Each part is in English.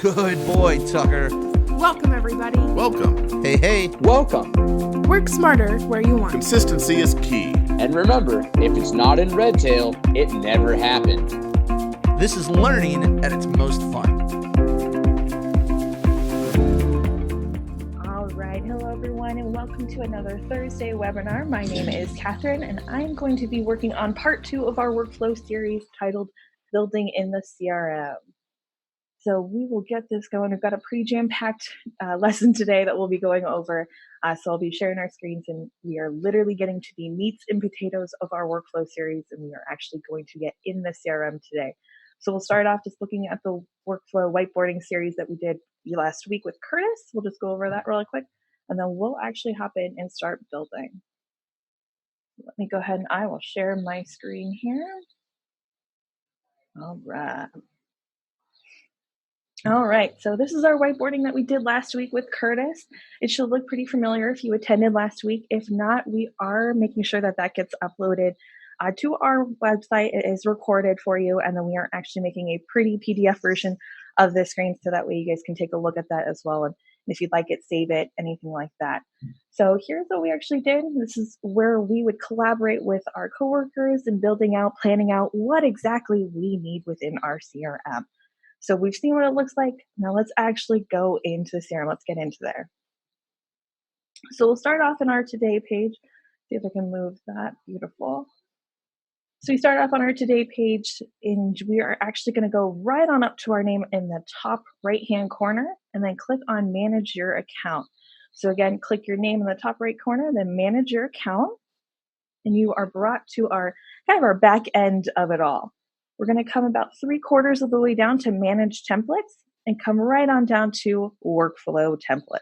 Good boy, Tucker. Welcome, everybody. Welcome. Hey. Welcome. Work smarter where you want. Consistency is key. And remember, if it's not in Redtail, it never happened. This is learning at its most fun. All right. Hello, everyone, and welcome to another Thursday webinar. My name is Catherine, and I'm going to be working on part 2 of our workflow series titled Building in the CRM. So we will get this going. We've got a pretty jam-packed lesson today that we'll be going over. So I'll be sharing our screens, and we are literally getting to the meats and potatoes of our workflow series, and we are actually going to get in the CRM today. So we'll start off just looking at the workflow whiteboarding series that we did last week with Curtis. We'll just go over that really quick, and then we'll actually hop in and start building. Let me go ahead and I will share my screen here. All right, so this is our whiteboarding that we did last week with Curtis. It should look pretty familiar if you attended last week. If not, we are making sure that that gets uploaded to our website. It is recorded for you, and then we are actually making a pretty PDF version of the screen so that way you guys can take a look at that as well. And if you'd like it, save it, anything like that. So here's what we actually did. This is where we would collaborate with our coworkers in building out, planning out what exactly we need within our CRM. So we've seen what it looks like. Now let's actually go into the CRM. Let's get into there. So we'll start off in our Today page. See if I can move that. Beautiful. So we start off on our Today page, and we are actually going to go right on up to our name in the top right-hand corner, and then click on Manage Your Account. So again, click your name in the top right corner, then Manage Your Account, and you are brought to our our back end of it all. We're going to come about 3/4 of the way down to Manage Templates and come right on down to Workflow Templates.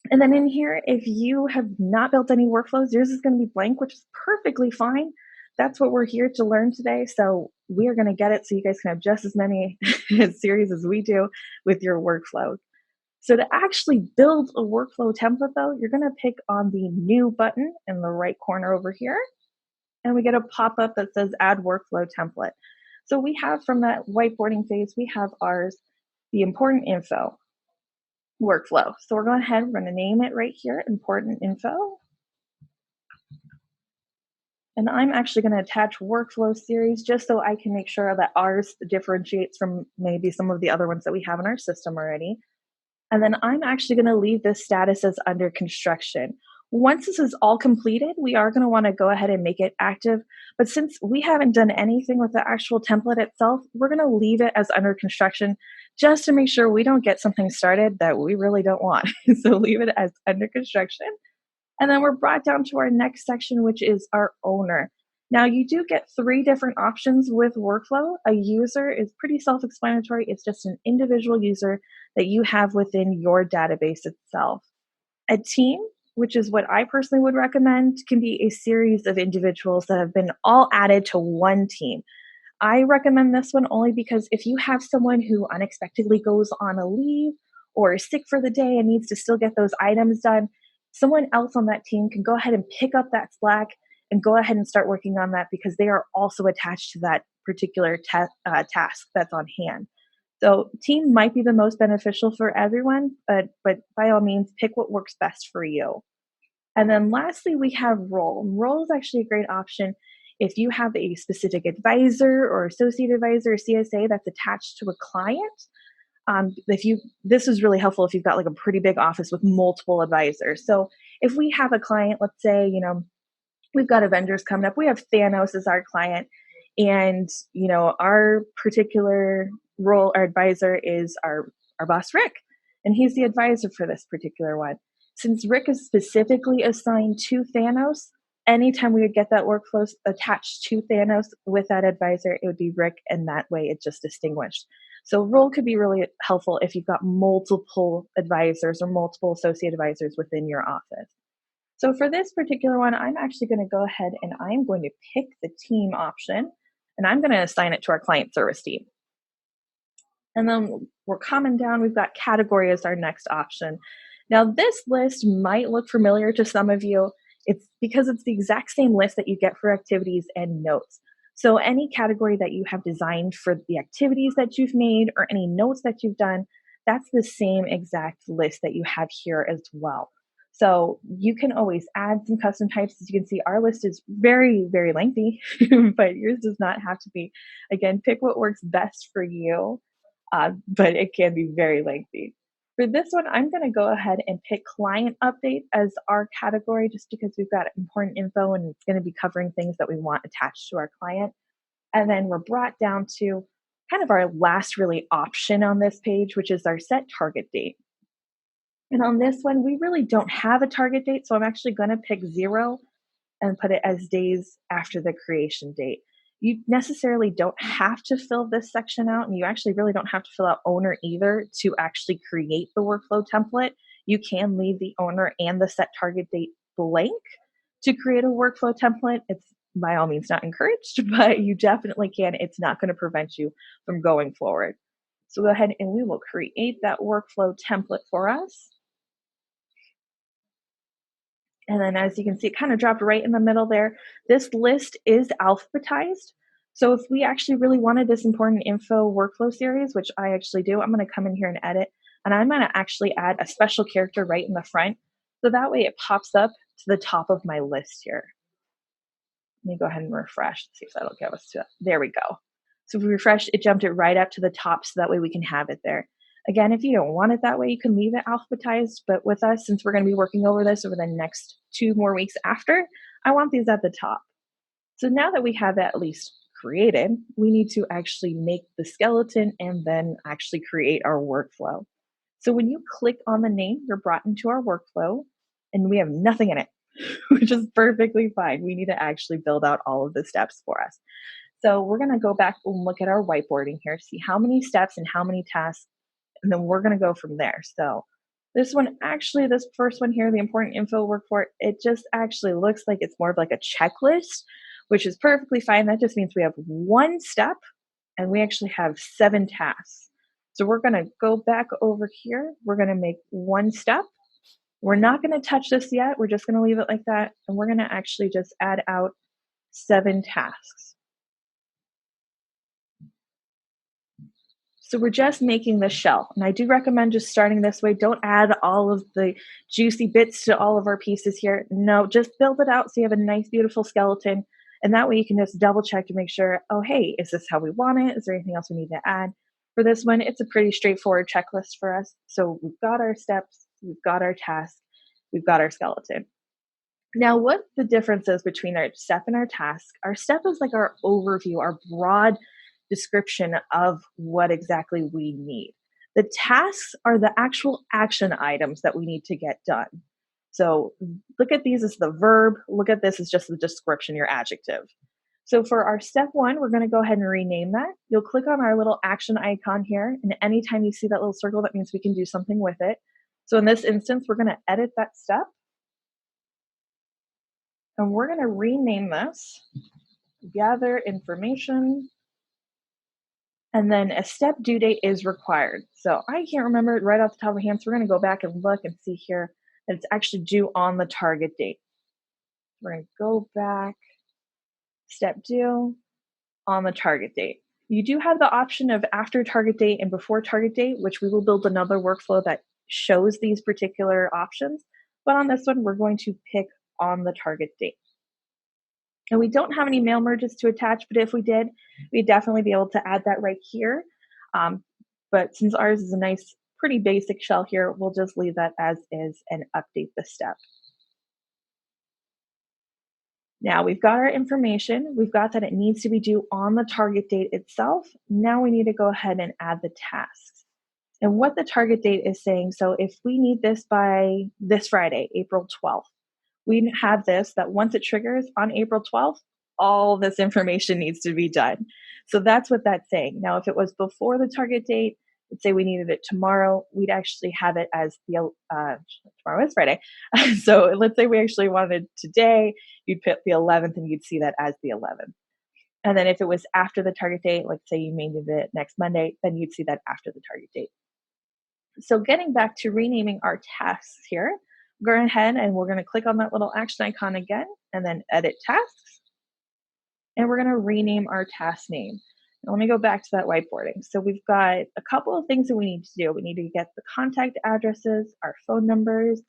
And then in here, if you have not built any workflows, yours is going to be blank, which is perfectly fine. That's what we're here to learn today. So we are going to get it so you guys can have just as many series as we do with your workflows. So to actually build a workflow template, though, you're going to pick on the New button in the right corner over here. And we get a pop-up that says Add Workflow Template. So we have from that whiteboarding phase, we have ours, the Important Info workflow. So we're going ahead, we're going to name it right here, Important Info. And I'm actually going to attach Workflow Series just so I can make sure that ours differentiates from maybe some of the other ones that we have in our system already. And then I'm actually going to leave this status as under construction. Once this is all completed, we are going to want to go ahead and make it active. But since we haven't done anything with the actual template itself, we're going to leave it as under construction just to make sure we don't get something started that we really don't want. So leave it as under construction. And then we're brought down to our next section, which is our owner. Now, you do get 3 different options with workflow. A user is pretty self-explanatory. It's just an individual user that you have within your database itself. A team, which is what I personally would recommend, can be a series of individuals that have been all added to one team. I recommend this one only because if you have someone who unexpectedly goes on a leave or is sick for the day and needs to still get those items done, someone else on that team can go ahead and pick up that slack and go ahead and start working on that because they are also attached to that particular task that's on hand. So team might be the most beneficial for everyone, but by all means, pick what works best for you. And then lastly, we have role. Role is actually a great option if you have a specific advisor or associate advisor or CSA that's attached to a client. This is really helpful if you've got like a pretty big office with multiple advisors. So if we have a client, let's say, we've got a vendors coming up, we have Thanos as our client, and our particular role, our advisor is our boss Rick, and he's the advisor for this particular one. Since Rick is specifically assigned to Thanos, anytime we would get that workflow attached to Thanos with that advisor, it would be Rick, and that way it's just distinguished. So role could be really helpful if you've got multiple advisors or multiple associate advisors within your office. So for this particular one, I'm actually going to go ahead and I'm going to pick the team option, and I'm going to assign it to our client service team. And then we're coming down, we've got category as our next option. Now this list might look familiar to some of you. It's because it's the exact same list that you get for activities and notes. So any category that you have designed for the activities that you've made or any notes that you've done, that's the same exact list that you have here as well. So you can always add some custom types. As you can see, our list is very, very lengthy, but yours does not have to be. Again, pick what works best for you, but it can be very lengthy. For this one, I'm going to go ahead and pick client update as our category just because we've got important info and it's going to be covering things that we want attached to our client. And then we're brought down to kind of our last really option on this page, which is our set target date. And on this one, we really don't have a target date. So I'm actually going to pick 0 and put it as days after the creation date. You necessarily don't have to fill this section out, and you actually really don't have to fill out owner either to actually create the workflow template. You can leave the owner and the set target date blank to create a workflow template. It's by all means not encouraged, but you definitely can. It's not going to prevent you from going forward. So go ahead and we will create that workflow template for us. And then as you can see, it kind of dropped right in the middle there. This list is alphabetized. So if we actually really wanted this important info workflow series, which I actually do, I'm going to come in here and edit. And I'm going to actually add a special character right in the front. So that way it pops up to the top of my list here. Let me go ahead and refresh. See if that'll give us to that. There we go. So if we refresh, it jumped it right up to the top so that way we can have it there. Again, if you don't want it that way, you can leave it alphabetized, but with us, since we're going to be working over this over the next 2 more weeks after, I want these at the top. So now that we have that at least created, we need to actually make the skeleton and then actually create our workflow. So when you click on the name, you're brought into our workflow and we have nothing in it, which is perfectly fine. We need to actually build out all of the steps for us. So we're going to go back and look at our whiteboarding here, see how many steps and how many tasks, and then we're going to go from there. So this one, actually, this first one here, the important info workflow, it just actually looks like it's more of like a checklist, which is perfectly fine. That just means we have 1 step and we actually have 7 tasks. So we're going to go back over here. We're going to make 1 step. We're not going to touch this yet. We're just going to leave it like that. And we're going to actually just add out 7 tasks. So we're just making the shell. And I do recommend just starting this way. Don't add all of the juicy bits to all of our pieces here. No, just build it out so you have a nice, beautiful skeleton. And that way you can just double check to make sure, oh, hey, is this how we want it? Is there anything else we need to add? For this one, it's a pretty straightforward checklist for us. So we've got our steps, we've got our task, we've got our skeleton. Now, what the difference is between our step and our task, our step is like our overview, our broad description of what exactly we need. The tasks are the actual action items that we need to get done. So look at these as the verb. Look at this as just the description, your adjective. So for our step 1, we're going to go ahead and rename that. You'll click on our little action icon here. And anytime you see that little circle, that means we can do something with it. So in this instance, we're going to edit that step. And we're going to rename this, gather information. And then a step due date is required. So I can't remember it right off the top of my head. So we're going to go back and look and see here that it's actually due on the target date. We're going to go back, step due on the target date. You do have the option of after target date and before target date, which we will build another workflow that shows these particular options. But on this one, we're going to pick on the target date. And we don't have any mail merges to attach, but if we did, we'd definitely be able to add that right here. But since ours is a nice, pretty basic shell here, we'll just leave that as is and update the step. Now we've got our information. We've got that it needs to be due on the target date itself. Now we need to go ahead and add the tasks. And what the target date is saying, so if we need this by this Friday, April 12th, we have this that once it triggers on April 12th, all this information needs to be done. So that's what that's saying. Now, if it was before the target date, let's say we needed it tomorrow, we'd actually have it as the, tomorrow is Friday. So let's say we actually wanted today, you'd put the 11th and you'd see that as the 11th. And then if it was after the target date, let's say you needed it next Monday, then you'd see that after the target date. So getting back to renaming our tasks here, go ahead and we're going to click on that little action icon again and then edit tasks. And we're going to rename our task name. Now, let me go back to that whiteboarding. So we've got a couple of things that we need to do. We need to get the contact addresses, our phone numbers,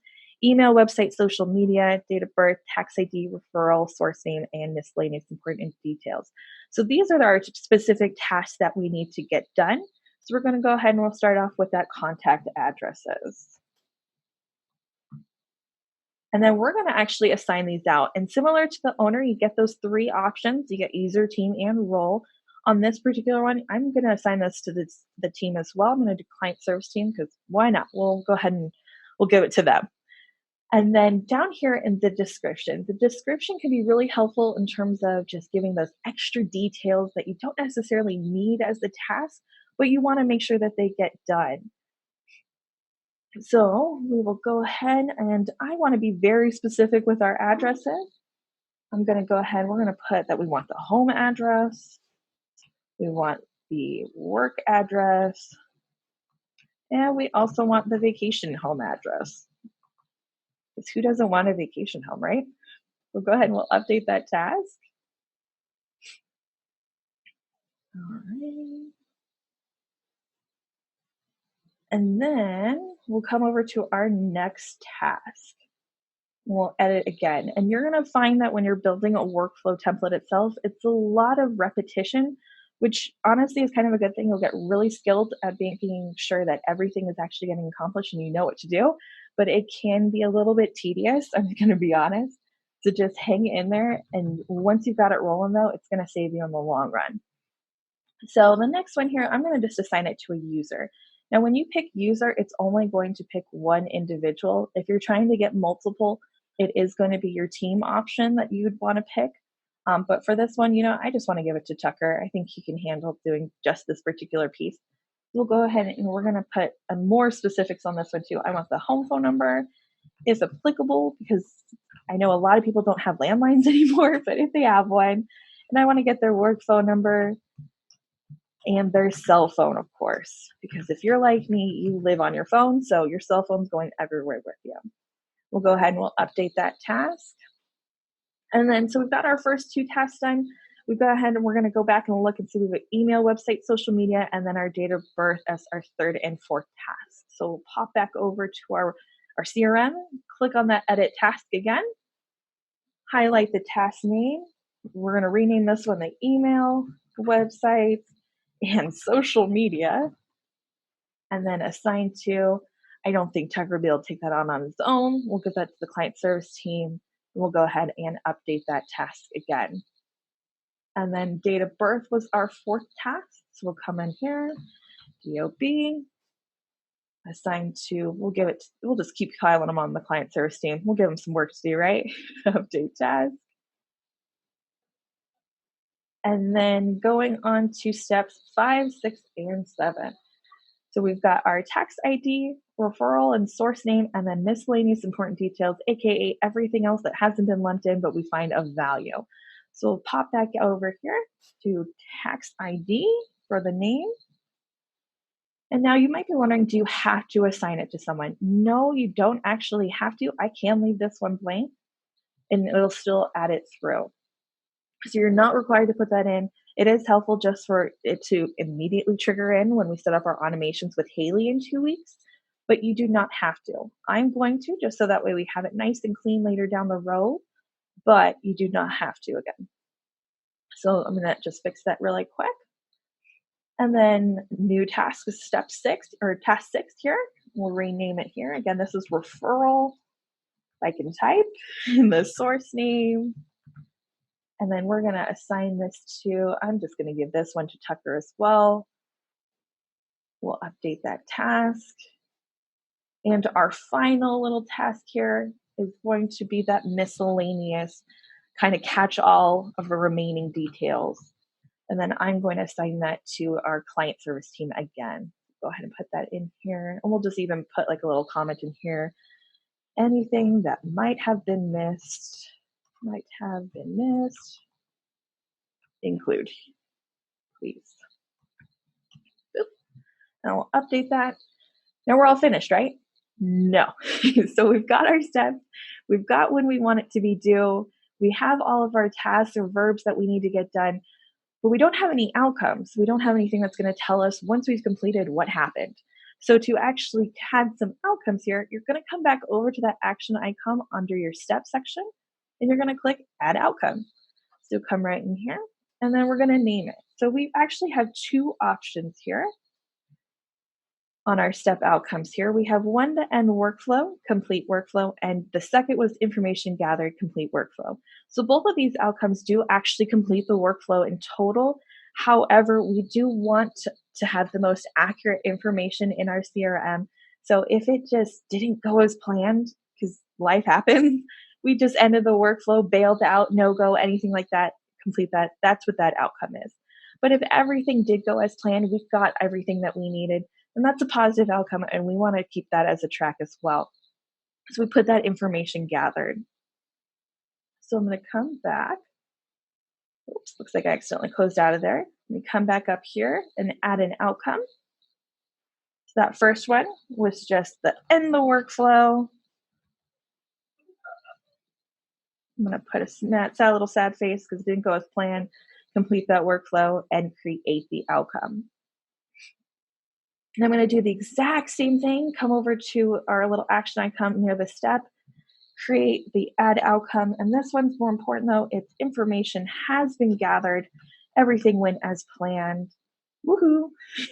email, website, social media, date of birth, tax ID, referral, source name, and miscellaneous important details. So these are our specific tasks that we need to get done. So we're going to go ahead and we'll start off with that contact addresses. And then we're going to actually assign these out. And similar to the owner, you get those three options. You get user, team, and role. On this particular one, I'm going to assign this to the team as well. I'm going to do client service team because why not? We'll go ahead and we'll give it to them. And then down here in the description can be really helpful in terms of just giving those extra details that you don't necessarily need as the task, but you want to make sure that they get done. So we will go ahead, and I want to be very specific with our addresses. I'm going to go ahead, we're going to put that we want the home address, we want the work address, and we also want the vacation home address. Because who doesn't want a vacation home, right? We'll go ahead and we'll update that task. All right. And then we'll come over to our next task. We'll edit again. And you're going to find that when you're building a workflow template itself, it's a lot of repetition, which honestly is kind of a good thing. You'll get really skilled at making sure that everything is actually getting accomplished and you know what to do. But it can be a little bit tedious, I'm going to be honest. So just hang in there. And once you've got it rolling, though, it's going to save you in the long run. So the next one here, I'm going to just assign it to a user. Now, when you pick user, it's only going to pick one individual. If you're trying to get multiple, it is going to be your team option that you'd want to pick. But for this one, I just want to give it to Tucker. I think he can handle doing just this particular piece. We'll go ahead and we're going to put more specifics on this one too. I want the home phone number, if applicable, because I know a lot of people don't have landlines anymore, but if they have one, and I want to get their work phone number and their cell phone, of course, because if you're like me, you live on your phone, so your cell phone's going everywhere with you. We'll go ahead and we'll update that task. And then, so we've got our first two tasks done. We go ahead and we're going to go back and look and see we've got email, website, social media, and then our date of birth as our third and fourth task. So we'll pop back over to our CRM, click on that edit task again, highlight the task name. We're going to rename this one the email, website, and social media, and then assign to, I don't think Tucker will be able to take that on his own. We'll give that to the client service team, and we'll go ahead and update that task again. And then date of birth was our fourth task, so we'll come in here, DOB, assign to, we'll just keep piling them on the client service team. We'll give them some work to do, right? Update task. And then going on to steps 5, 6, and 7. So we've got our tax ID, referral, and source name, and then miscellaneous important details, aka everything else that hasn't been lumped in but we find of value. So we'll pop back over here to tax ID for the name. And now you might be wondering, do you have to assign it to someone? No, you don't actually have to. I can leave this one blank and it'll still add it through. So you're not required to put that in. It is helpful just for it to immediately trigger in when we set up our automations with Haley in 2 weeks, but you do not have to. I'm going to, just so that way we have it nice and clean later down the road, but you do not have to again. So I'm going to just fix that really quick. And then new task is step 6 or task 6 here. We'll rename it here. Again, this is referral. I can type in the source name. And then we're going to assign this to, I'm just going to give this one to Tucker as well. We'll update that task. And our final little task here is going to be that miscellaneous kind of catch all of the remaining details. And then I'm going to assign that to our client service team again. Go ahead and put that in here. And we'll just even put like a little comment in here. Anything that might have been missed, include, please. Boop. And we'll update that. Now we're all finished, right? No. So we've got our steps. We've got when we want it to be due. We have all of our tasks or verbs that we need to get done, but we don't have any outcomes. We don't have anything that's going to tell us once we've completed what happened. So to actually add some outcomes here, you're going to come back over to that action icon under your step section, and you're going to click add outcome. So come right in here, and then we're going to name it. So we actually have two options here on our step outcomes here. We have one to end workflow, complete workflow, and the second was information gathered, complete workflow. So both of these outcomes do actually complete the workflow in total. However, we do want to have the most accurate information in our CRM. So if it just didn't go as planned, because life happens, we just ended the workflow, bailed out, no go, anything like that, complete that. That's what that outcome is. But if everything did go as planned, we got everything that we needed, and that's a positive outcome, and we want to keep that as a track as well. So we put that information gathered. So I'm going to come back. Oops, looks like I accidentally closed out of there. Let me come back up here and add an outcome. So that first one was just the end the workflow. I'm going to put a little sad face because it didn't go as planned. Complete that workflow and create the outcome. And I'm going to do the exact same thing. Come over to our little action icon near the step, create the add outcome. And this one's more important though. It's information has been gathered. Everything went as planned. Woohoo!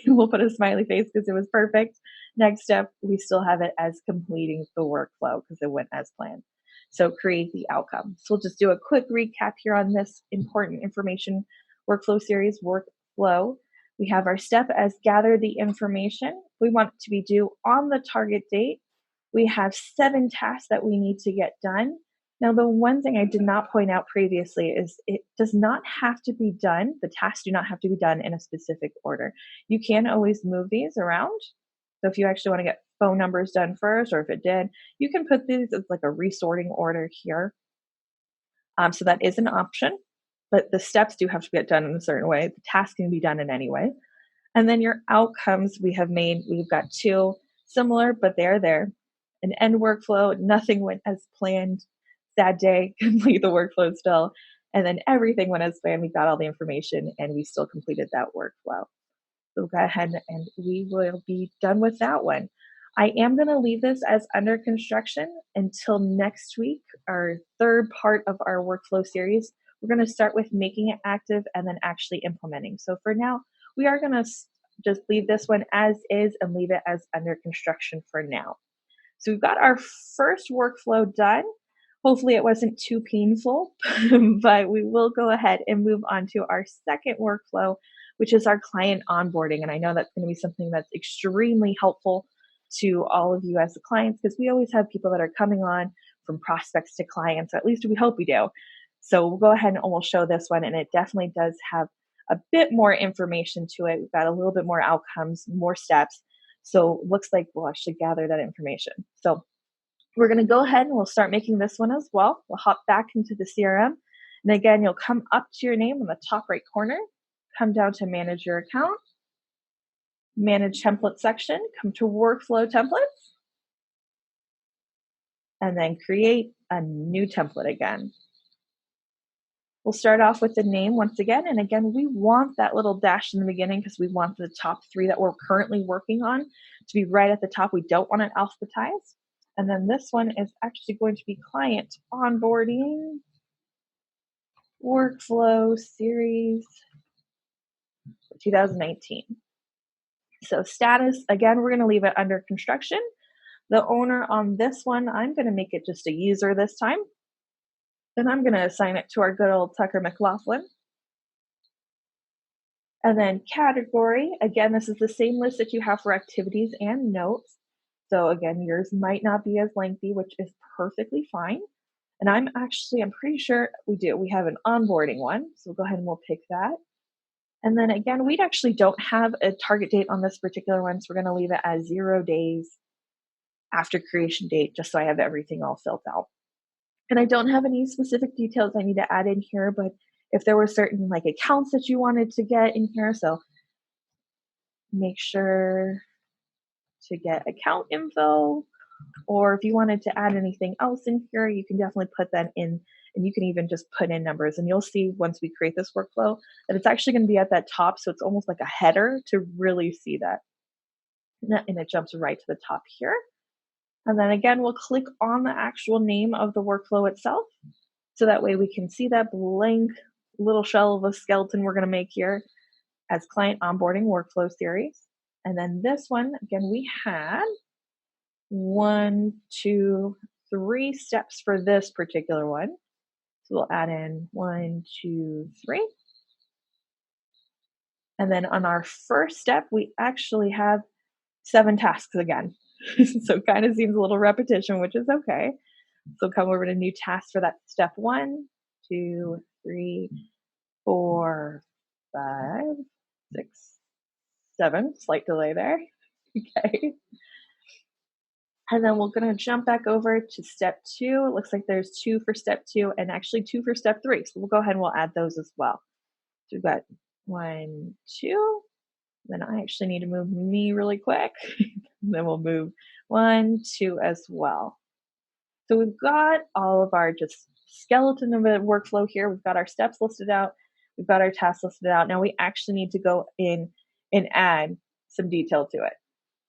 We'll put a smiley face because it was perfect. Next step, we still have it as completing the workflow because it went as planned. So create the outcome. So we'll just do a quick recap here on this important information workflow series, workflow. We have our step as gather the information. We want it to be due on the target date. We have 7 tasks that we need to get done. Now, the one thing I did not point out previously is it does not have to be done. The tasks do not have to be done in a specific order. You can always move these around. So if you actually want to get phone numbers done first, or if it did, you can put these as like a resorting order here. So that is an option, but the steps do have to get done in a certain way. The task can be done in any way. And then your outcomes we've got 2 similar, but they're there. An end workflow, nothing went as planned. Sad day, complete the workflow still. And then everything went as planned. We got all the information and we still completed that workflow. So go ahead and we will be done with that one. I am going to leave this as under construction until next week, our third part of our workflow series. We're going to start with making it active and then actually implementing. So for now, we are going to just leave this one as is and leave it as under construction for now. So we've got our first workflow done. Hopefully it wasn't too painful, but we will go ahead and move on to our second workflow, which is our client onboarding. And I know that's going to be something that's extremely helpful to all of you as clients, because we always have people that are coming on from prospects to clients, or at least we hope we do. So we'll go ahead and we'll show this one, and it definitely does have a bit more information to it. We've got a little bit more outcomes, more steps. So it looks like we'll actually gather that information. So we're going to go ahead and we'll start making this one as well. We'll hop back into the CRM. And again, you'll come up to your name in the top right corner, come down to manage your account, manage template section, come to workflow templates, and then create a new template again. We'll start off with the name once again. And again, we want that little dash in the beginning because we want the top 3 that we're currently working on to be right at the top. We don't want it alphabetized. And then this one is actually going to be client onboarding workflow series 2019. So status, again, we're going to leave it under construction. The owner on this one, I'm going to make it just a user this time. Then I'm going to assign it to our good old Tucker McLaughlin. And then category, again, this is the same list that you have for activities and notes. So again, yours might not be as lengthy, which is perfectly fine. And I'm pretty sure we do. We have an onboarding one. So we'll go ahead and we'll pick that. And then again, we actually don't have a target date on this particular one. So we're going to leave it as 0 days after creation date, just so I have everything all filled out. And I don't have any specific details I need to add in here, but if there were certain like accounts that you wanted to get in here, so make sure to get account info, or if you wanted to add anything else in here, you can definitely put that in And you can even just put in numbers, and you'll see once we create this workflow that it's actually going to be at that top. So it's almost like a header to really see that. And it jumps right to the top here. And then again, we'll click on the actual name of the workflow itself. So that way we can see that blank little shell of a skeleton we're going to make here as client onboarding workflow series. And then this one, again, we had 1, 2, 3 steps for this particular one. So we'll add in 1, 2, 3. And then on our first step, we actually have 7 tasks again. So it kind of seems a little repetition, which is okay. So come over to new tasks for that step 1, 2, 3, 4, 5, 6, 7. Slight delay there. Okay. And then we're going to jump back over to step 2. It looks like there's 2 for step 2 and actually 2 for step 3. So we'll go ahead and we'll add those as well. So we've got 1, 2. Then I actually need to move me really quick. Then we'll move 1, 2 as well. So we've got all of our just skeleton of a workflow here. We've got our steps listed out. We've got our tasks listed out. Now we actually need to go in and add some detail to it.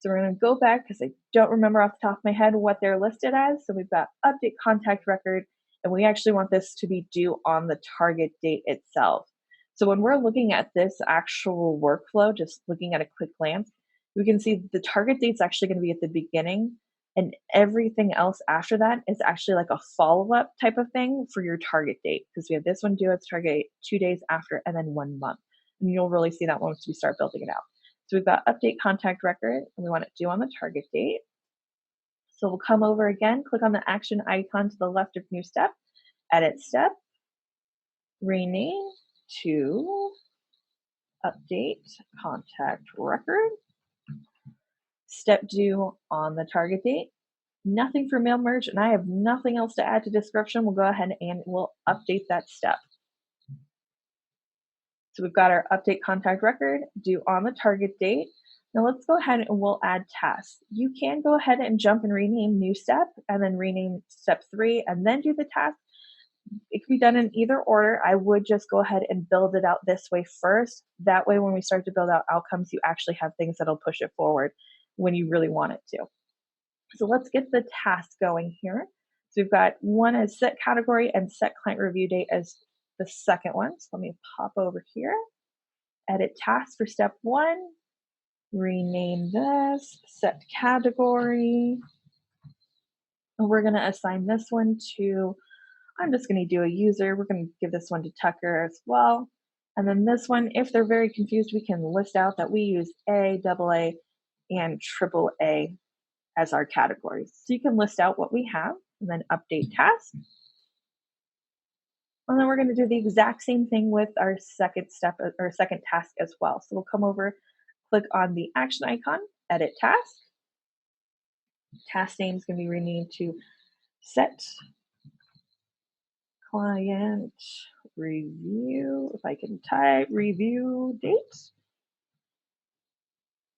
So we're going to go back because I don't remember off the top of my head what they're listed as. So we've got update contact record, and we actually want this to be due on the target date itself. So when we're looking at this actual workflow, just looking at a quick glance, we can see the target date's actually going to be at the beginning, and everything else after that is actually like a follow-up type of thing for your target date, because we have this one due its target date 2 days after and then 1 month. And you'll really see that once we start building it out. So we've got update contact record, and we want it due on the target date. So we'll come over again, click on the action icon to the left of new step, edit step, rename to update contact record, step due on the target date. Nothing for mail merge, and I have nothing else to add to description. We'll go ahead and we'll update that step. So we've got our update contact record due on the target date. Now let's go ahead and we'll add tasks. You can go ahead and jump and rename new step and then rename step 3 and then do the task. It can be done in either order. I would just go ahead and build it out this way first. That way, when we start to build out outcomes, you actually have things that'll push it forward when you really want it to. So let's get the task going here. So we've got one as set category and set client review date as the second one. So let me pop over here, edit task for step 1, rename this, set category. And we're going to assign this one to, I'm just going to do a user. We're going to give this one to Tucker as well. And then this one, if they're very confused, we can list out that we use A, AA, and AAA as our categories. So you can list out what we have and then update task. And then we're going to do the exact same thing with our second step or second task as well. So we'll come over, click on the action icon, edit task. Task name is going to be renamed to set client review. If I can type review date.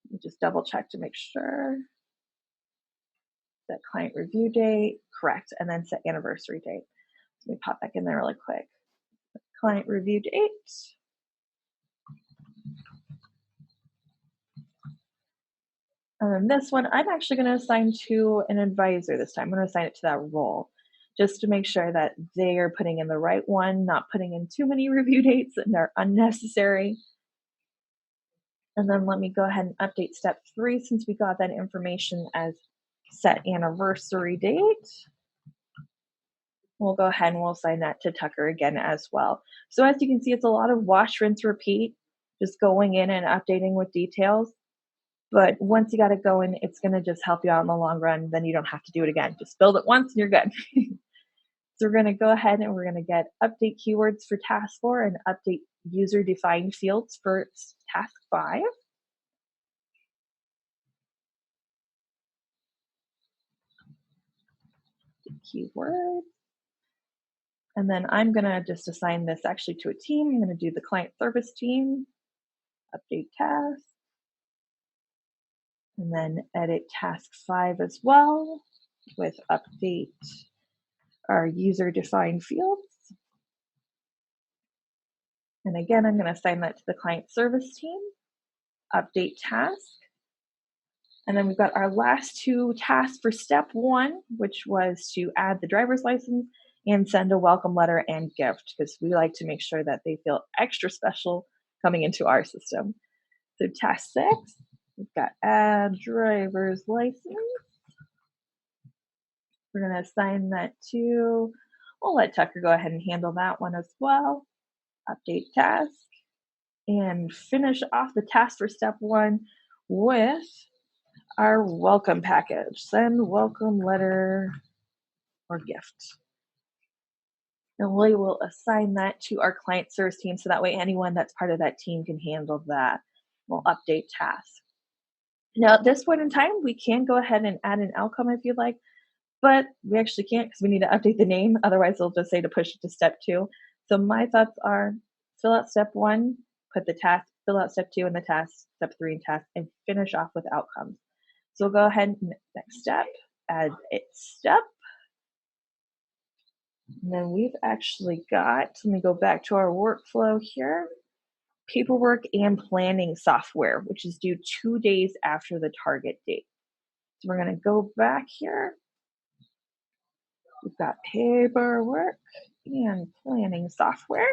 Let me just double check to make sure. Set client review date, correct, and then set anniversary date. Let me pop back in there really quick. Client review date. And then this one, I'm actually going to assign to an advisor this time. I'm going to assign it to that role just to make sure that they are putting in the right one, not putting in too many review dates and they're unnecessary. And then let me go ahead and update step 3 since we got that information as set anniversary date. We'll go ahead and we'll assign that to Tucker again as well. So as you can see, it's a lot of wash, rinse, repeat, just going in and updating with details. But once you got it going, it's going to just help you out in the long run. Then you don't have to do it again. Just build it once and you're good. So we're going to go ahead and we're going to get update keywords for task 4 and update user defined fields for task 5. Keyword. And then I'm going to just assign this actually to a team. I'm going to do the client service team, update task, and then edit task 5 as well with update our user defined fields. And again, I'm going to assign that to the client service team, update task. And then we've got our last two tasks for step one, which was to add the driver's license and send a welcome letter and gift, because we like to make sure that they feel extra special coming into our system. So task 6, we've got add driver's license. We're going to assign that to, we'll let Tucker go ahead and handle that one as well. Update task and finish off the task for step 1 with our welcome package. Send welcome letter or gift. And we will assign that to our client service team, so that way anyone that's part of that team can handle that. We'll update tasks. Now at this point in time, we can go ahead and add an outcome if you'd like, but we actually can't because we need to update the name. Otherwise they'll just say to push it to step 2. So my thoughts are fill out step 1, put the task, fill out step 2 in the task, step 3 in task, and finish off with outcomes. So we'll go ahead and next step, add a step. And then we've actually got, let me go back to our workflow here, paperwork and planning software, which is due 2 days after the target date. So we're going to go back here. We've got paperwork and planning software.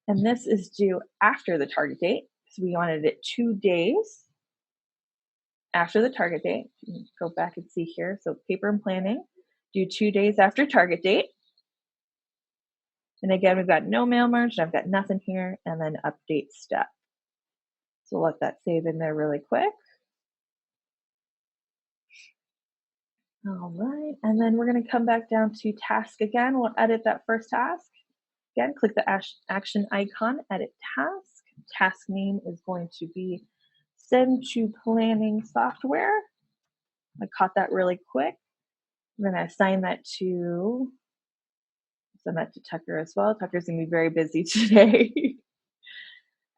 And this is due after the target date. So we wanted it 2 days after the target date. Go back and see here. So paper and planning, due 2 days after target date. And again, we've got no mail merge, I've got nothing here, and then update step. So let that save in there really quick. All right, and then we're going to come back down to task again. We'll edit that first task. Again, click the action icon, edit task. Task name is going to be send to planning software. I caught that really quick. I'm going to assign that to, send that to Tucker as well. Tucker's going to be very busy today.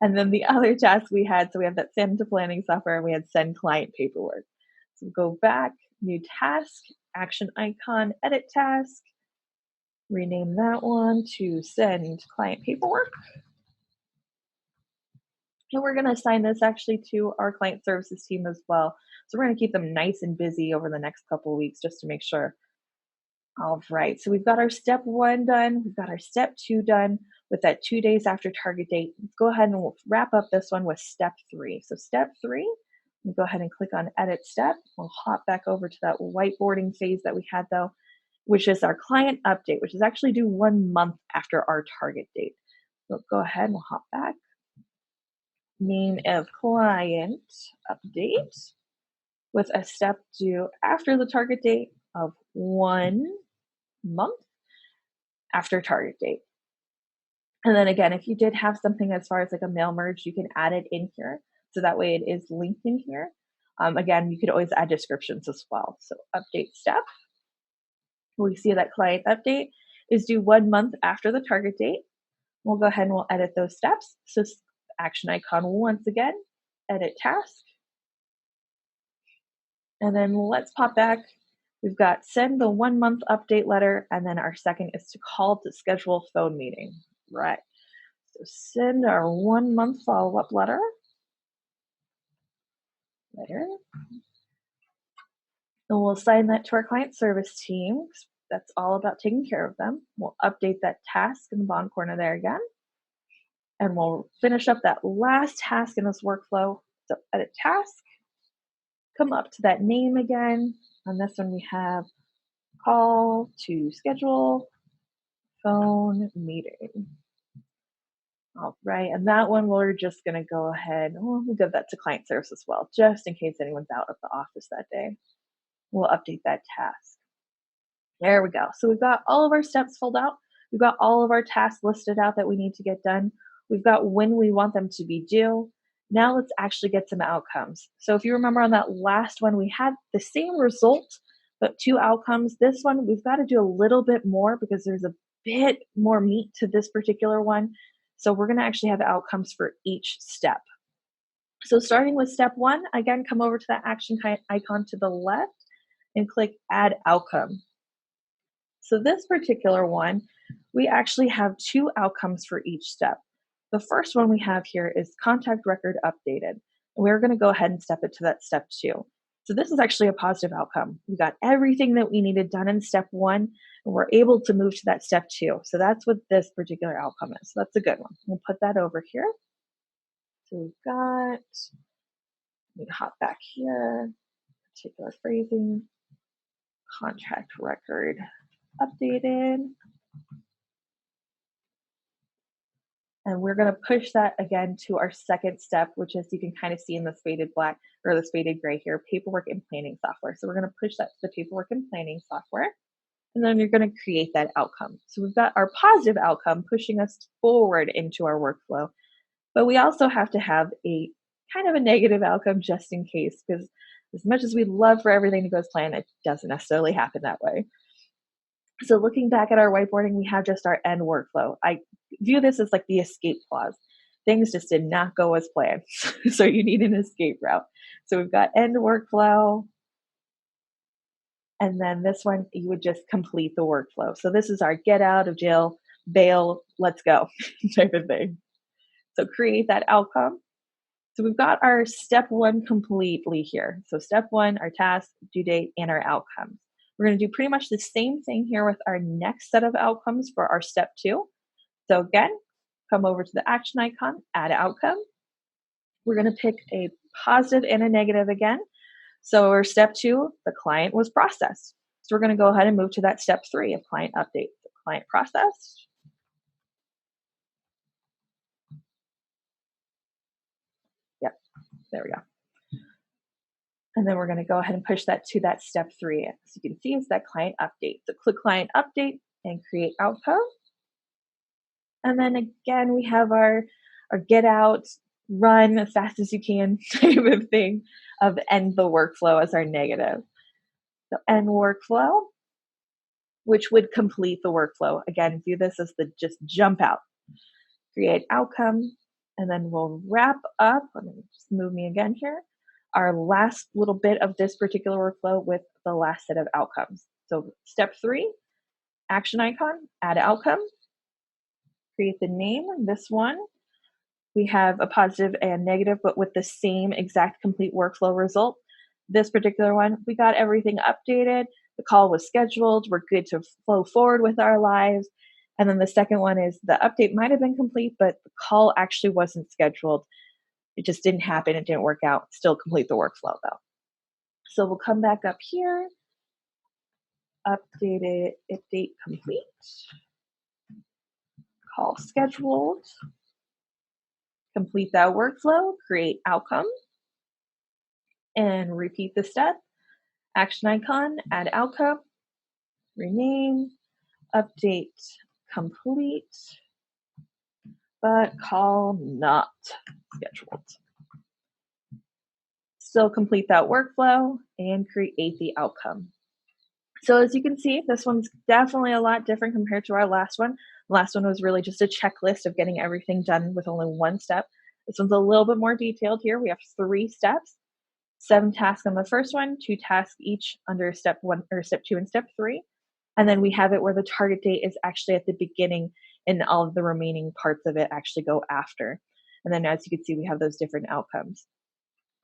And then the other task we had, so we have that send to planning software, and we had send client paperwork. So go back, new task, action icon, edit task, rename that one to send client paperwork. And we're going to assign this actually to our client services team as well. So we're going to keep them nice and busy over the next couple of weeks just to make sure. All right, so we've got our step 1 done. We've got our step 2 done with that 2 days after target date. Let's go ahead and we'll wrap up this one with step 3. So step 3, we'll go ahead and click on edit step. We'll hop back over to that whiteboarding phase that we had though, which is our client update, which is actually due 1 month after our target date. So go ahead and we'll hop back. Name of client update with a step due after the target date of 1 month after target date. And then again, if you did have something as far as like a mail merge, you can add it in here. So that way it is linked in here. Again, you could always add descriptions as well. So update step. We see that client update is due 1 month after the target date. We'll go ahead and we'll edit those steps. So action icon once again, edit task. And then let's pop back. We've got send the 1 month update letter, and then our second is to call to schedule phone meeting. Right. So send our 1 month follow-up letter. And we'll assign that to our client service team. That's all about taking care of them. We'll update that task in the bottom corner there again. And we'll finish up that last task in this workflow. So edit task. Come up to that name again. On this one, we have call to schedule phone meeting. All right, and that one we're just going to go ahead, we'll give that to client service as well, just in case anyone's out of the office that day. We'll update that task. There we go. So we've got all of our steps filled out. We've got all of our tasks listed out that we need to get done. We've got when we want them to be due. Now let's actually get some outcomes. So if you remember on that last one, we had the same result, but 2 outcomes. This one, we've got to do a little bit more because there's a bit more meat to this particular one. So we're going to actually have outcomes for each step. So starting with step 1, again, come over to that action icon to the left and click add outcome. So this particular one, we actually have two outcomes for each step. The first one we have here is contact record updated. And we're going to go ahead and step it to that step 2. So this is actually a positive outcome. We got everything that we needed done in step 1, and we're able to move to that step 2. So that's what this particular outcome is. So that's a good one. We'll put that over here. So we've got, let me hop back here, particular phrasing, contract record updated. And we're going to push that again to our second step, which is, you can kind of see in this faded black or this faded gray here, paperwork and planning software. So we're going to push that to the paperwork and planning software. And then you're going to create that outcome. So we've got our positive outcome pushing us forward into our workflow. But we also have to have a kind of a negative outcome just in case, because as much as we'd love for everything to go as planned, it doesn't necessarily happen that way. So looking back at our whiteboarding, we have just our end workflow. I view this as like the escape clause. Things just did not go as planned. So you need an escape route. So we've got end workflow. And then this one, you would just complete the workflow. So this is our get out of jail, bail, let's go type of thing. So create that outcome. So we've got our step 1 completely here. So step 1, our task, due date, and our outcomes. We're going to do pretty much the same thing here with our next set of outcomes for our step 2. So again, come over to the action icon, add outcome. We're going to pick a positive and a negative again. So our step 2, the client was processed. So we're going to go ahead and move to that step 3 of client update. So client processed. Yep, there we go. And then we're going to go ahead and push that to that step 3. As you can see, it's that client update. So click client update and create outcome. And then again, we have our get out, run as fast as you can type of thing of end the workflow as our negative. So end workflow, which would complete the workflow. Again, view this as the just jump out, create outcome, and then we'll wrap up. Let me just move me again here. Our last little bit of this particular workflow with the last set of outcomes. So step 3, action icon, add outcome, create the name. This one, we have a positive and negative, but with the same exact complete workflow result. This particular one, we got everything updated. The call was scheduled. We're good to flow forward with our lives. And then the second one is the update might have been complete, but the call actually wasn't scheduled. It just didn't happen. It didn't work out. Still complete the workflow though. So we'll come back up here. Updated, update complete. Call scheduled. Complete that workflow, create outcome, and repeat the step. Action icon, add outcome, rename, update complete, but call not scheduled. Still complete that workflow and create the outcome. So as you can see, this one's definitely a lot different compared to our last one. The last one was really just a checklist of getting everything done with only one step. This one's a little bit more detailed here. We have 3 steps, 7 tasks on the first one, 2 tasks each under step 1 or step 2 and step 3. And then we have it where the target date is actually at the beginning and all of the remaining parts of it actually go after. And then as you can see, we have those different outcomes.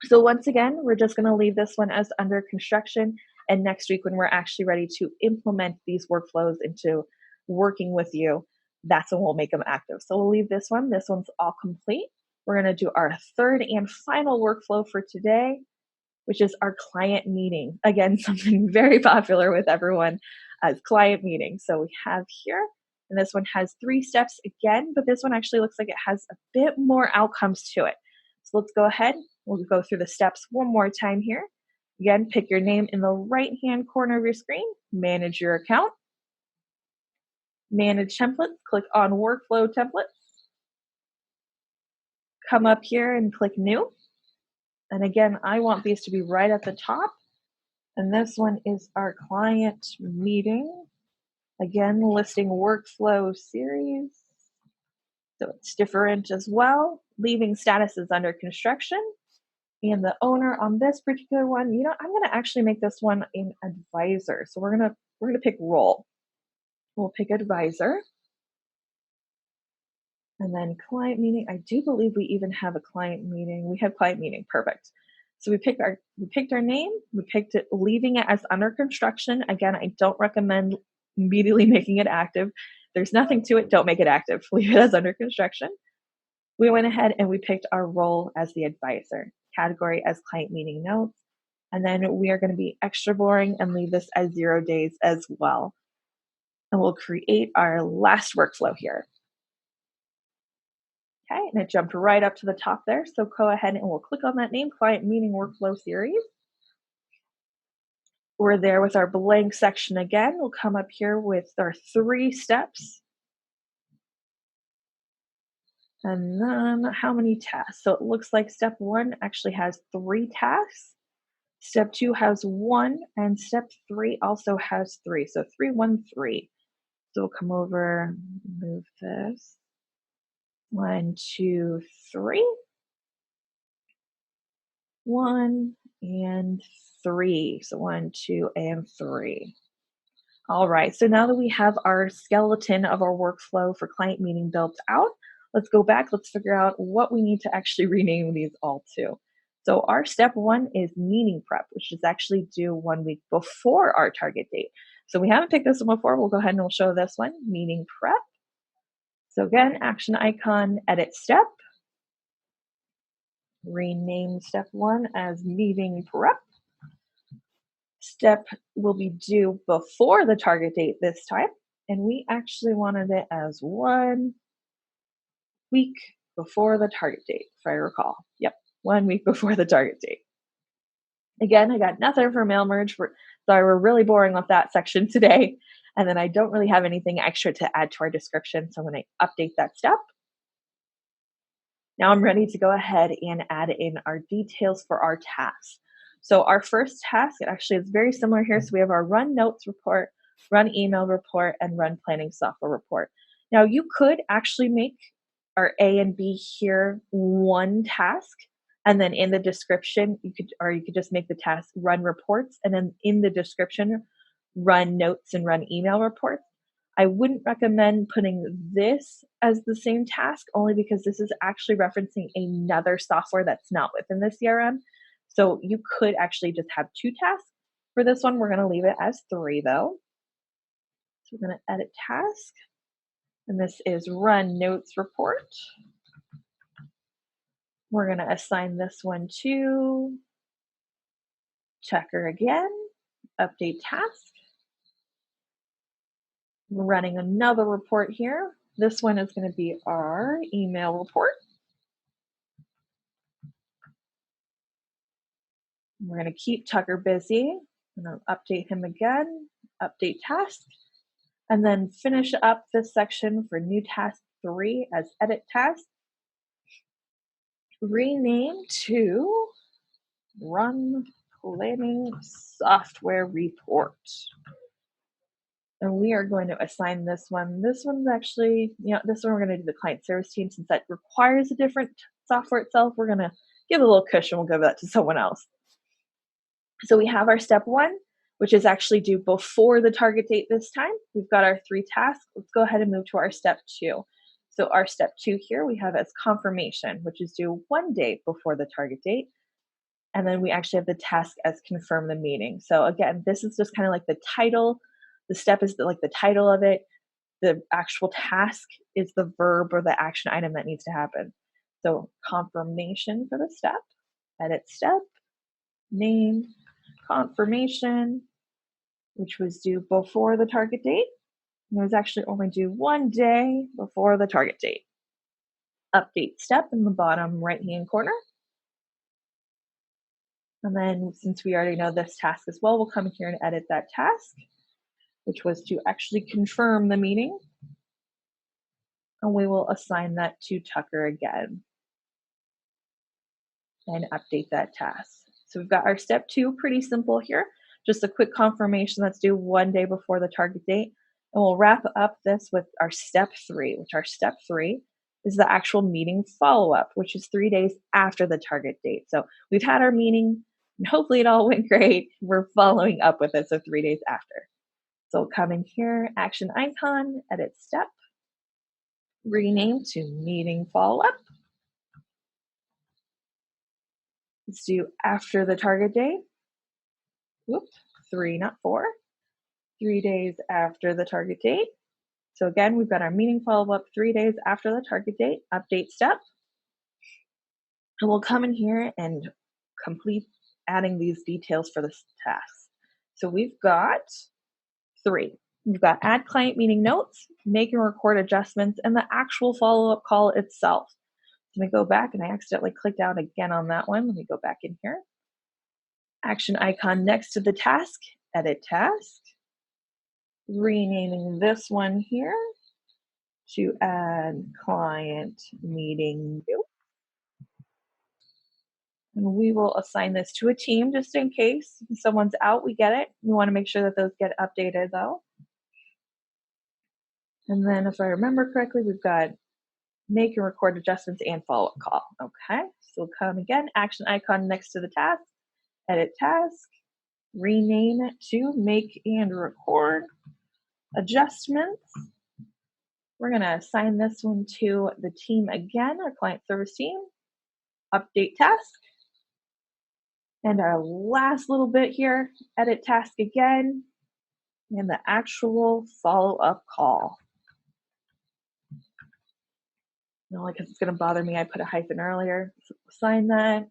So once again, we're just going to leave this one as under construction. And next week, when we're actually ready to implement these workflows into working with you, that's when we'll make them active. So we'll leave this one. This one's all complete. We're going to do our third and final workflow for today, which is our client meeting. Again, something very popular with everyone as client meeting. So we have here, and this one has 3 steps again, but this one actually looks like it has a bit more outcomes to it. So let's go ahead. We'll go through the steps one more time here. Again, pick your name in the right-hand corner of your screen, manage your account, manage templates, click on workflow templates, come up here and click new. And again, I want these to be right at the top. And this one is our client meeting. Again, listing workflow series. So it's different as well. Leaving status is under construction. And the owner on this particular one, I'm going to actually make this one an advisor. So we're going to pick role. We'll pick advisor. And then client meeting, I do believe we even have a client meeting. We have client meeting, perfect. So we picked our name, we picked it, leaving it as under construction. Again, I don't recommend immediately making it active. There's nothing to it, don't make it active. Leave it as under construction. We went ahead and we picked our role as the advisor, category as client meeting notes, and then we are going to be extra boring and leave this as 0 days as well. And we'll create our last workflow here. Okay, and it jumped right up to the top there. So go ahead and we'll click on that name, Client Meeting Workflow Series. We're there with our blank section again. We'll come up here with our 3 steps. And then how many tasks? So it looks like step 1 actually has 3 tasks. Step 2 has 1, and step 3 also has 3. So 3, 1, 3. So we'll come over, move this. 1, 2, 3. 1 and 3. So 1, 2, and 3. All right, so now that we have our skeleton of our workflow for client meeting built out, let's go back, let's figure out what we need to actually rename these all to. So our step 1 is meeting prep, which is actually due 1 week before our target date. So we haven't picked this one before, we'll go ahead and we'll show this one, meeting prep. So again, action icon, edit step. Rename step 1 as meeting prep. Step will be due before the target date this time, and we actually wanted it as 1 week before the target date, if I recall. Yep, 1 week before the target date. Again, I got nothing for mail merge, sorry, we're really boring with that section today, and then I don't really have anything extra to add to our description, so I'm going to update that step. Now I'm ready to go ahead and add in our details for our tasks. So our first task, it actually is very similar here. So we have our run notes report, run email report, and run planning software report. Now you could actually make our A and B here one task, and then in the description, you could just make the task run reports, and then in the description, run notes and run email reports. I wouldn't recommend putting this as the same task, only because this is actually referencing another software that's not within the CRM. So you could actually just have 2 tasks. For this one, we're going to leave it as 3 though. So we're going to edit task, and this is run notes report. We're going to assign this one to checker again, update task. We're running another report here. This one is going to be our email report. We're going to keep Tucker busy. I'm going to update him again, update task, and then finish up this section for new task 3 as edit task. Rename to run planning software report. And we are going to assign this one. This one's actually, this one we're going to do the client service team, since that requires a different software itself. We're going to give a little cushion. We'll give that to someone else. So we have our step 1, which is actually due before the target date this time. We've got our 3 tasks. Let's go ahead and move to our step 2. So our step 2 here we have as confirmation, which is due 1 day before the target date. And then we actually have the task as confirm the meeting. So again, this is just kind of like the title. The step is like the title of it. The actual task is the verb or the action item that needs to happen. So confirmation for the step, edit step, name, confirmation, which was due before the target date. And it was actually only due 1 day before the target date. Update step in the bottom right-hand corner. And then since we already know this task as well, we'll come here and edit that task, which was to actually confirm the meeting. And we will assign that to Tucker again and update that task. So we've got our step 2, pretty simple here. Just a quick confirmation that's due 1 day before the target date. And we'll wrap up this with our step 3, which our step 3 is the actual meeting follow-up, which is 3 days after the target date. So we've had our meeting, and hopefully it all went great. We're following up with it, so 3 days after. So come in here, action icon, edit step, rename to meeting follow-up. Let's do after the target date. Whoop, 3, not 4. 3 days after the target date. So again, we've got our meeting follow-up 3 days after the target date, update step. And we'll come in here and complete adding these details for this task. So we've got 3. We've got add client meeting notes, make and record adjustments, and the actual follow-up call itself. Let me go back, and I accidentally clicked out again on that one. Let me go back in here. Action icon next to the task, edit task. Renaming this one here to add client meeting note. And we will assign this to a team just in case someone's out, we get it. We want to make sure that those get updated though. And then if I remember correctly, we've got make and record adjustments and follow-up call. Okay, so we'll come again, action icon next to the task, edit task, rename it to make and record adjustments. We're going to assign this one to the team again, our client service team, update task. And our last little bit here, edit task again, and the actual follow-up call. Only because it's going to bother me, I put a hyphen earlier. So assign that.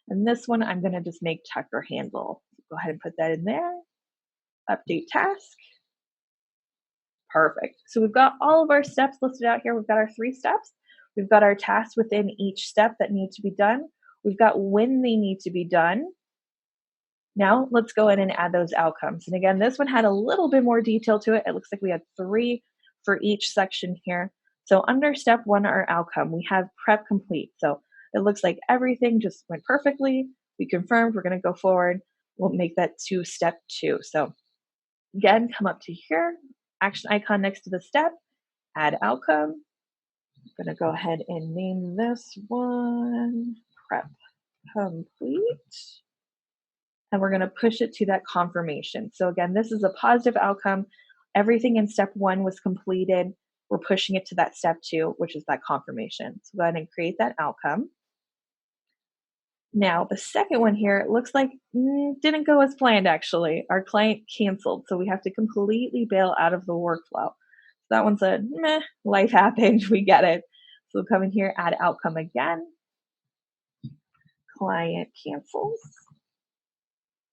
And this one, I'm going to just make Tucker handle. Go ahead and put that in there. Update task. Perfect. So we've got all of our steps listed out here. We've got our 3 steps. We've got our tasks within each step that need to be done. We've got when they need to be done. Now let's go in and add those outcomes. And again, this one had a little bit more detail to it. It looks like we had 3 for each section here. So under step 1, our outcome, we have prep complete. So it looks like everything just went perfectly. We confirmed we're going to go forward. We'll make that to step 2. So again, come up to here, action icon next to the step, add outcome. I'm going to go ahead and name this one prep complete. And we're going to push it to that confirmation. So again, this is a positive outcome. Everything in step 1 was completed. We're pushing it to that step 2, which is that confirmation. So go ahead and create that outcome. Now, the second one here, it looks like didn't go as planned, actually. Our client canceled, so we have to completely bail out of the workflow. So that one's a meh, life happened, we get it. So we'll come in here, add outcome again. Client cancels,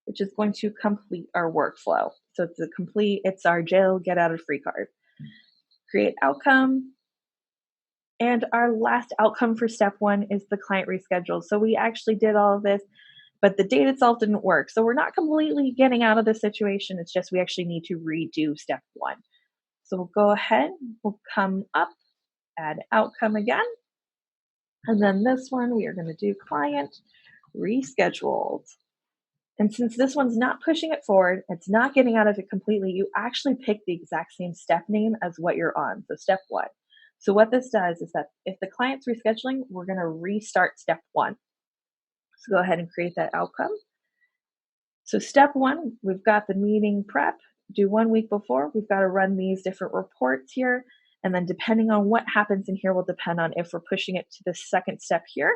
which is going to complete our workflow. So it's our jail get out of free card. Create outcome. And our last outcome for step 1 is the client reschedule. So we actually did all of this, but the date itself didn't work. So we're not completely getting out of the situation. It's just we actually need to redo step 1. So we'll go ahead, we'll come up, add outcome again. And then this one, we are going to do client rescheduled. And since this one's not pushing it forward, it's not getting out of it completely, you actually pick the exact same step name as what you're on. So step 1. So what this does is that if the client's rescheduling, we're going to restart step 1. So go ahead and create that outcome. So step 1, we've got the meeting prep, do 1 week before. We've got to run these different reports here. And then depending on what happens in here will depend on if we're pushing it to the second step here,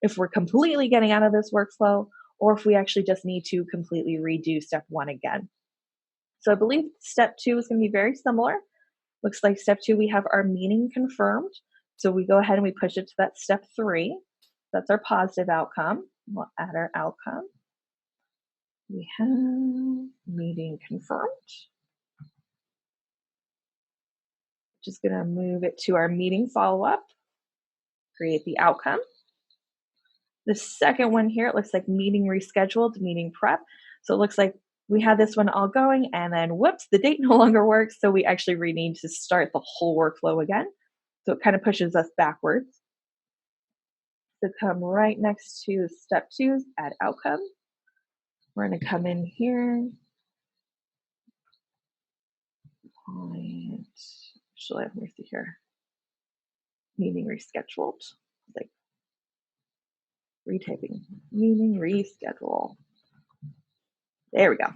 if we're completely getting out of this workflow, or if we actually just need to completely redo step 1 again. So I believe step 2 is going to be very similar. Looks like step 2, we have our meeting confirmed. So we go ahead and we push it to that step 3. That's our positive outcome. We'll add our outcome. We have meeting confirmed. Just going to move it to our meeting follow-up. Create the outcome. The second one here, it looks like meeting rescheduled, meeting prep. So it looks like we had this one all going and then whoops, the date no longer works. So we actually need to start the whole workflow again. So it kind of pushes us backwards. So come right next to step 2, add outcome. We're going to come in here. Client, actually, let me see here. Meeting rescheduled. Like retyping. Meeting reschedule. There we go.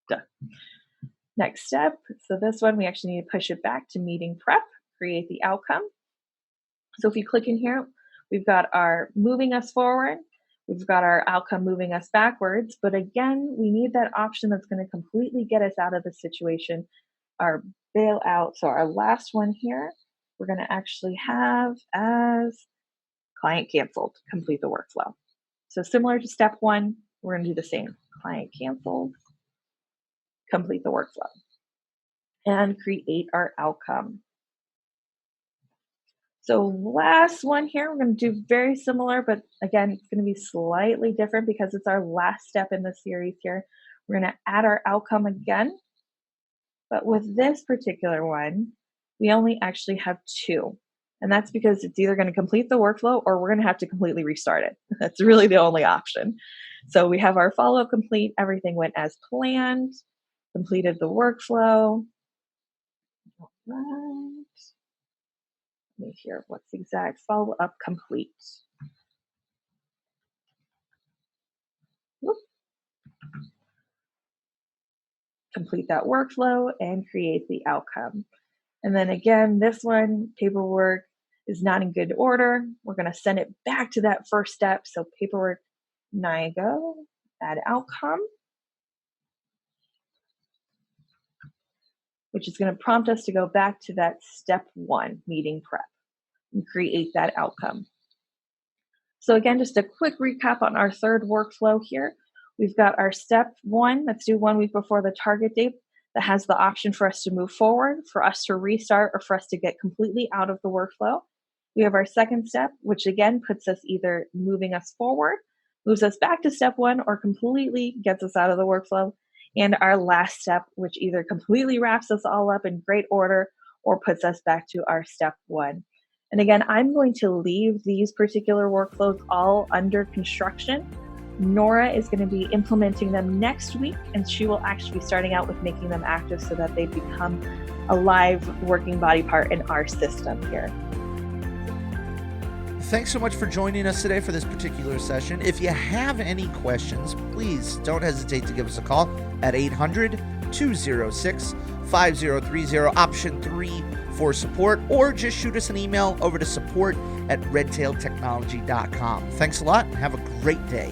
Done. Next step. So this one, we actually need to push it back to meeting prep. create the outcome. So if you click in here, we've got our moving us forward, we've got our outcome moving us backwards, but again, we need that option that's going to completely get us out of the situation, our bailout. So our last one here, we're going to actually have as client canceled, complete the workflow. So similar to step one, we're going to do the same. Client canceled, complete the workflow, and create our outcome. So last one here, we're going to do very similar, but again, it's going to be slightly different because it's our last step in the series here. We're going to add our outcome again, but with this particular one, we only actually have two. And that's because it's either going to complete the workflow or we're going to have to completely restart it. That's really the only option. So we have our follow-up complete. Everything went as planned, completed the workflow. All right. Let me hear what's the exact follow-up complete. Whoop. Complete that workflow and create the outcome. And then again, this one, paperwork is not in good order. We're going to send it back to that first step. So paperwork, NIGO, add outcome, which is going to prompt us to go back to that step one, meeting prep, and create that outcome. So again, just a quick recap on our third workflow here. We've got our step one, that's due 1 week before the target date, that has the option for us to move forward, for us to restart, or for us to get completely out of the workflow. We have our second step, which again puts us either moving us forward, moves us back to step one, or completely gets us out of the workflow. And our last step, which either completely wraps us all up in great order or puts us back to our step one. And again, I'm going to leave these particular workflows all under construction. Nora is going to be implementing them next week, and she will actually be starting out with making them active so that they become a live working body part in our system here. Thanks so much for joining us today for this particular session. If you have any questions, please don't hesitate to give us a call at 800-206-5030, option 3 for support, or just shoot us an email over to support@redtailtechnology.com. Thanks a lot and have a great day.